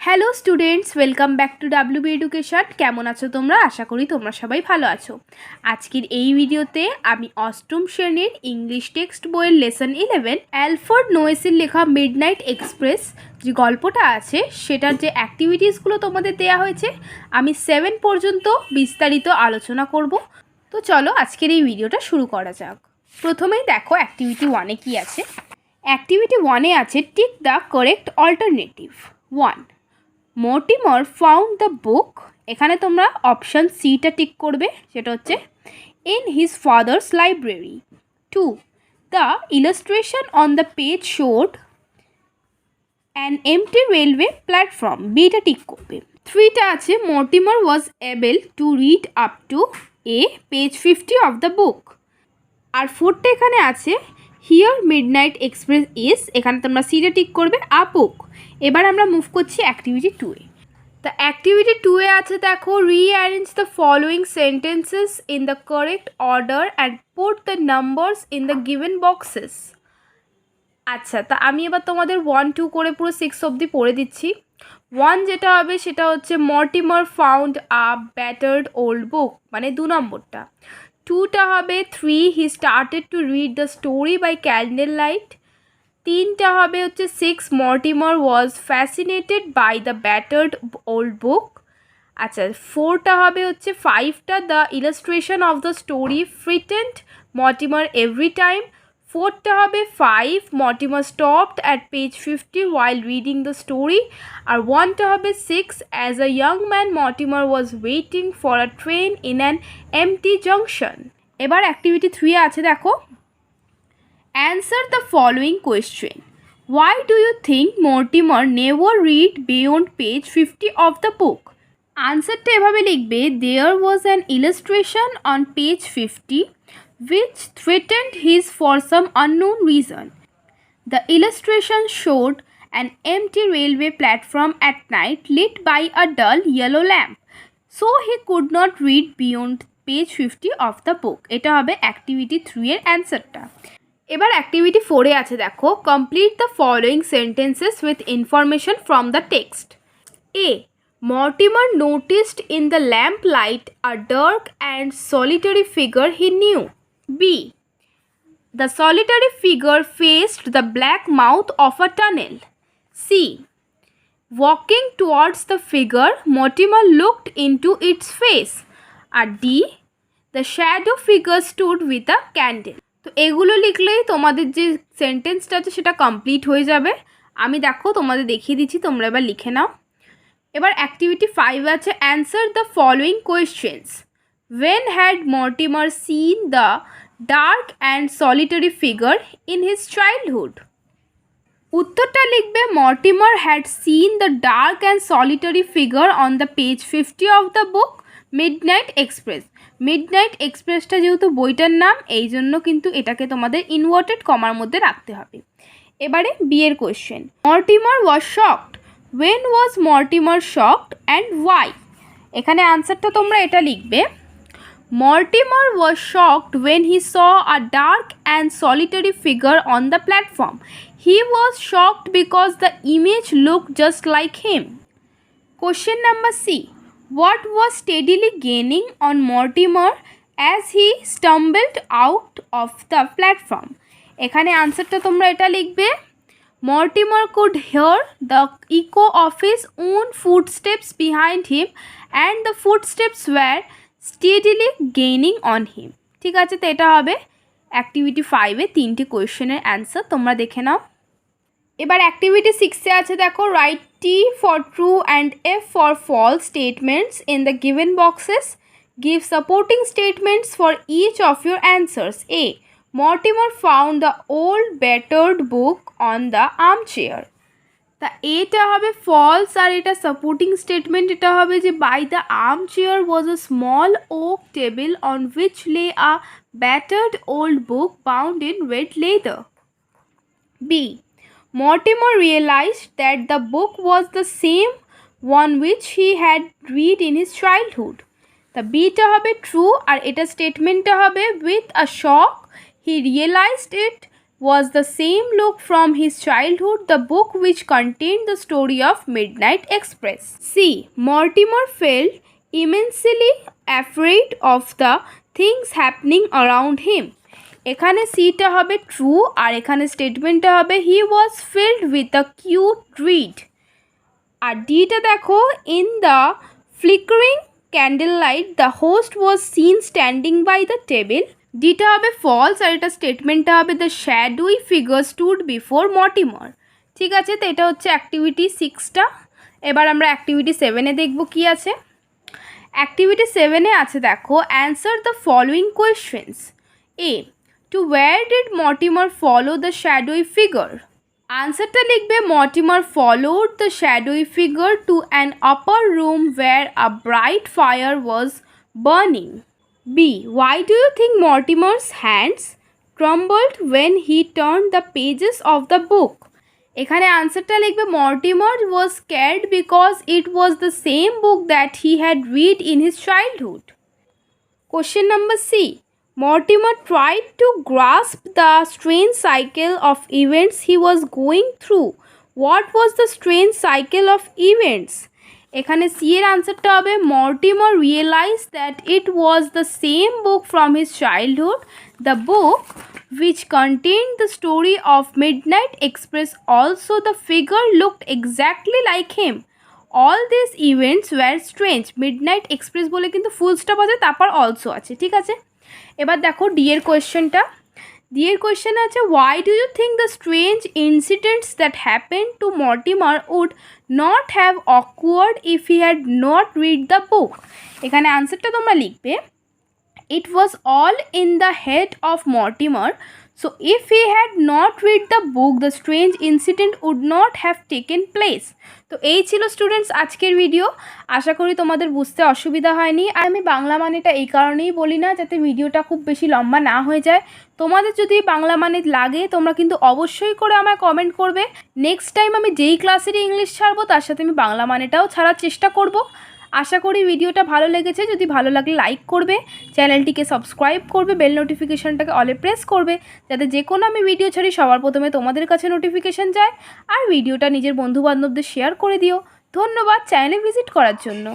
Hello students, welcome back to WB education. কেমন আছো তোমরা? আশা করি তোমরা সবাই ভালো আছো। আজকের এই ভিডিওতে আমি অষ্টম শ্রেণীর ইংলিশ টেক্সট বইয়ের লেসন 11 অ্যালফ্রেড নোয়েসের লেখা মিডনাইট এক্সপ্রেস যে গল্পটা আছে সেটার যে অ্যাক্টিভিটিসগুলো তোমাদের দেওয়া হয়েছে আমি 7 পর্যন্ত বিস্তারিত আলোচনা করব। তো চলো আজকের এই ভিডিওটা শুরু করা যাক। প্রথমেই দেখো অ্যাক্টিভিটি 1-এ কী আছে। অ্যাক্টিভিটি 1-এ আছে tick the correct alternative. 1. Mortimer found the book. এখানে তোমরা অপশান সিটা টিক করবে, সেটা হচ্ছে in his father's library. 2. The illustration on the page showed an empty railway platform. বিটা টিক করবে। 3টা আছে Mortimer was able to read up to page 50 of the book. আর 4টা এখানে আছে হিয়ার মিডনাইট এক্সপ্রেস ইজ। এখানে তোমরা সিটা টিক করবে আ বুক। এবার আমরা মুভ করছি অ্যাক্টিভিটি 2-এ। The activity 2-এ আছে দেখো rearrange the following sentences in the correct order and put the numbers in the given boxes. আচ্ছা, তা আমি এবার তোমাদের 1-2 করে পুরো 6 অবধি পড়ে দিচ্ছি। 1 যেটা হবে সেটা হচ্ছে Mortimer found a battered old book, মানে 2 নম্বরটা। 2টা হবে 3 he started to read the story by candle light. 3টা হবে হচ্ছে 6 Mortimer was fascinated by the battered old book. আচ্ছা, 4টা হবে হচ্ছে 5টা the illustration of the story frightened Mortimer every time. 4টা হবে 5 Mortimer stopped at page 50 while reading the story. আর 1টা হবে 6 as a young man Mortimer was waiting for a train in an empty junction. এবার activity 3-এ আছে দেখো answer the following question. Why do you think Mortimer never read beyond page 50 of the book? আনসারটা এভাবে লিখবে there was an illustration on page 50 which threatened his for some unknown reason. The illustration showed an empty railway platform at night lit by a dull yellow lamp, so he could not read beyond page 50 of the book. এটা হবে activity 3-এর অ্যান্সারটা। এবার activity 4-এ আছে দেখো complete the following sentences with information from the text. A Mortimer noticed in the lamp light a dark and solitary figure he knew. B the solitary figure faced the black mouth of a tunnel. C walking towards the figure Mortimer looked into its face. আর D the shadow figure stood with a candle. তো এগুলো লিখলেই তোমাদের যে সেন্টেন্সটা আছে সেটা complete হয়ে যাবে। আমি দেখো তোমাদের দেখিয়ে দিচ্ছি, তোমরা এবার লিখে নাও। এবার অ্যাক্টিভিটি 5 আছে answer the following questions. When had Mortimer seen the dark and solitary figure in his childhood. উত্তরটা লিখবে Mortimer had seen the dark and solitary figure on the page 50 of the book midnight express. Midnight এক্সপ্রেসটা যেহেতু বইটার নাম এই জন্য কিন্তু এটাকে তোমাদের ইনভার্টেড কমার মধ্যে রাখতে হবে। এবারে বিয়ের question Mortimer was shocked. When was Mortimer shocked and why. এখানে আনসারটা তোমরা এটা লিখবে Mortimer was shocked when he saw a dark and solitary figure on the platform. He was shocked because the image look just like him. Question number C what was steadily gaining on Mortimer as he stumbled out of the platform? এখানে আনসারটা তোমরা এটা লিখবে Mortimer could hear the echo of his own footsteps behind him and the footsteps were steadily gaining on him. ঠিক আছে, তো এটা হবে অ্যাক্টিভিটি 5-এ 3টি কোয়েশ্চেনের অ্যান্সার, তোমরা দেখে নাও। এবার অ্যাক্টিভিটি 6-এ আছে দেখো write T for true and F for false statements in the given boxes. Give supporting statements for each of your answers. A Mortimer found the old battered book on the arm chair. তা এটা হবে false, আর এটা supporting statement এটা হবে যে by the arm chair was a small oak table on which lay a battered old book bound in red leather. B Mortimer realized that the book was the same one which he had read in his childhood. The B-টা হবে true, আর এটা স্টেটমেন্টটা হবে with a shock he realized it was the same look from his childhood, the book which contained the story of Midnight Express. C. Mortimer felt immensely afraid of the things happening around him. এখানে সিটা হবে true আর এখানে স্টেটমেন্টটা হবে he was filled with acute dread. আর ডিটা দেখো, in the flickering candle light the ghost was seen standing by the table. ডিটা হবে ফলস আর এটা স্টেটমেন্টটা হবে the shadowy figure stood before Mortimer. ঠিক আছে, তো এটা হচ্ছে অ্যাক্টিভিটি 6টা. এবার আমরা অ্যাক্টিভিটি 7-এ দেখব কি আছে. অ্যাক্টিভিটি 7-এ আছে দেখো, answer the following questions. A, to where did Mortimer follow the shadowy figure? আনসারটা লিখবে Mortimer followed the shadowy figure to an upper room where a bright fire was burning. B. Why do you think Mortimer's hands trembled when he turned the pages of the book? এখানে আনসারটা লিখবে Mortimer was scared because it was the same book that he had read in his childhood. Question number C. Mortimer tried to grasp the strange cycle of events he was going through. What was the strange cycle of events? এখানে C এর আনসারটা হবে Mortimer realise that it was the same book from his childhood, the book which contained the story of Midnight Express. Also the figure looked exactly like him. All these events were strange. Midnight Express বলে কিন্তু full stop আছে, তারপর also আছে. ঠিক আছে, এবার দেখো D এর কোয়েশ্চেনটা. ডি এর কোয়েশ্চেন আছে, why do you think the strange incidents that happened to Mortimer would not have occurred if he had not read the book? এখানে আনসারটা তোমরা লিখবে it was all in the head of Mortimer. So if he had not read the book, the strange incident would not have taken place. তো এই ছিল students আজকের video. আশা করি তোমাদের বুঝতে অসুবিধা হয়নি. আর আমি বাংলা মানেটা এই কারণেই বলি না যাতে ভিডিওটা খুব বেশি লম্বা না হয়ে যায়. তোমাদের যদি বাংলা মানে লাগে তোমরা কিন্তু অবশ্যই করে আমায় কমেন্ট করবে. নেক্সট টাইম আমি যেই ক্লাসেরই ইংলিশ ছাড়বো তার সাথে আমি বাংলা মানেটাও ছাড়ার চেষ্টা করব. আশা করি ভিডিওটা ভালো লেগেছে. যদি ভালো লাগলে লাইক করবে, চ্যানেলটিকে সাবস্ক্রাইব করবে, বেল নোটিফিকেশনটাকে অলে প্রেস করবে যাতে যে কোনো আমি ভিডিও ছাড়ি সবার প্রথমে তোমাদের কাছে নোটিফিকেশন যায়. আর ভিডিওটা নিজের বন্ধুবান্ধবদের শেয়ার করে দিও. ধন্যবাদ চ্যানেলে ভিজিট করার জন্য.